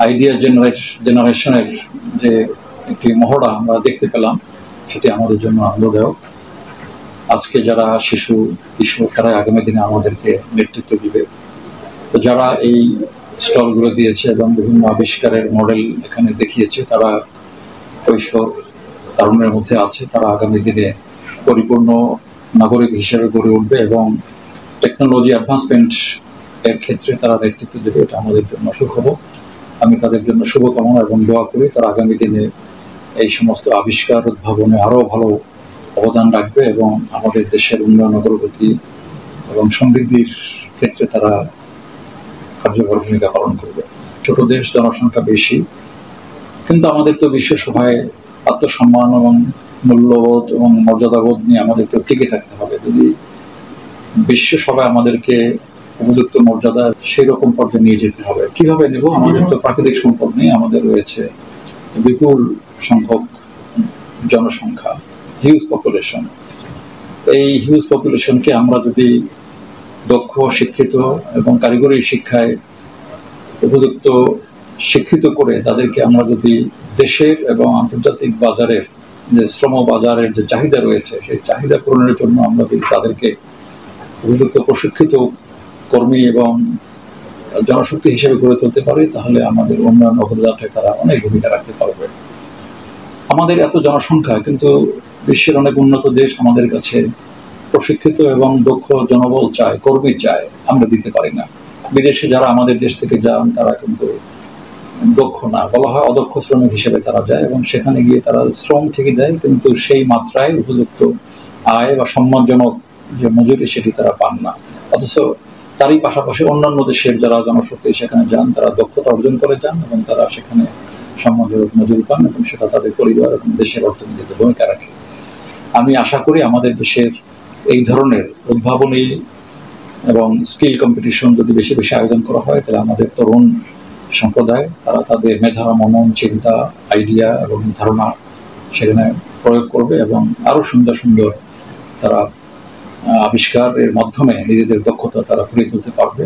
Idea জেনারেশনের যে একটি মহড়া আমরা দেখতে পেলাম, সেটি আমাদের জন্য আনন্দদায়ক। আজকে যারা শিশু কিশোর, তারা আগামী দিনে আমাদেরকে নেতৃত্ব দিবে। তো যারা এই স্টলগুলো দিয়েছে এবং বিভিন্ন আবিষ্কারের মডেল এখানে দেখিয়েছে, তারা কৈশোর তারুণ্যের মধ্যে আছে। তারা আগামী দিনে পরিপূর্ণ নাগরিক হিসেবে গড়ে উঠবে এবং টেকনোলজি অ্যাডভান্সমেন্ট এর ক্ষেত্রে তারা নেতৃত্ব দেবে। এটা আমাদের জন্য সুখবর। আমি তাদের জন্য শুভকামনা এবং দোয়া করি তারা আগামী দিনে এই সমস্ত আবিষ্কার উদ্ভাবনে আরও ভালো অবদান রাখবে এবং আমাদের দেশের উন্নয়ন, অগ্রগতি এবং সমৃদ্ধির ক্ষেত্রে তারা কার্যকর ভূমিকা পালন করবে। ছোট দেশ, জনসংখ্যা বেশি, কিন্তু আমাদের তো বিশ্ব সভায় আত্মসম্মান এবং মূল্যবোধ এবং মর্যাদাবোধ নিয়ে আমাদেরকে টিকে থাকতে হবে। যদি বিশ্ব সভায় আমাদেরকে উপযুক্ত মর্যাদা সেই রকম পর্যায়ে নিয়ে যেতে হবে। কিভাবে নেব? আমাদের তো প্রাকৃতিক সম্পদ নেই, আমাদের রয়েছে বিপুল সংখ্যক জনসংখ্যা, হিউজ পপুলেশন। এই হিউজ পপুলেশনকে আমরা যদি দক্ষ, শিক্ষিত এবং কারিগরি শিক্ষায় উপযুক্ত শিক্ষিত করে তাদেরকে আমরা যদি দেশের এবং আন্তর্জাতিক বাজারের যে শ্রম বাজারের যে চাহিদা রয়েছে, সেই চাহিদা পূরণের জন্য আমরা যদি তাদেরকে উপযুক্ত প্রশিক্ষিত কর্মী এবং জনশক্তি হিসেবে গড়ে তুলতে পারি, তাহলে আমাদের উন্নয়ন অগ্রযাত্রায় তারা অনেক ভূমিকা রাখতে পারবে। আমাদের এত জনসংখ্যা, কিন্তু বিশ্বের অনেক উন্নত দেশ আমাদের কাছে প্রশিক্ষিত এবং দক্ষ জনবল চায়, কর্মী চায়, আমরা দিতে পারি না। বিদেশে যারা আমাদের দেশ থেকে যান তারা কিন্তু দক্ষ না, বলা হয় অদক্ষ শ্রমিক হিসেবে তারা যায় এবং সেখানে গিয়ে তারা শ্রম ঠিকই দেয়, কিন্তু সেই মাত্রায় উপযুক্ত আয় বা সম্মানজনক যে মজুরি সেটি তারা পান না। অথচ তারই পাশাপাশি অন্যান্য দেশের যারা জনশক্তি সেখানে যান, তারা দক্ষতা অর্জন করে যান এবং তারা সেখানে সম্মানজনক মজুরি পান এবং সেটা তাদের পরিবার এবং দেশের অর্থনীতিতে ভূমিকা রাখে। আমি আশা করি আমাদের দেশের এই ধরনের উদ্ভাবনী এবং স্কিল কম্পিটিশন যদি বেশি বেশি আয়োজন করা হয়, তাহলে আমাদের তরুণ সম্প্রদায় তারা তাদের মেধা, মনন, চিন্তা, আইডিয়া এবং ধারণা সেখানে প্রয়োগ করবে এবং আরো সুন্দর সুন্দর তারা আবিষ্কারের মাধ্যমে নিজেদের দক্ষতা তারা ফুটিয়ে তুলতে পারবে।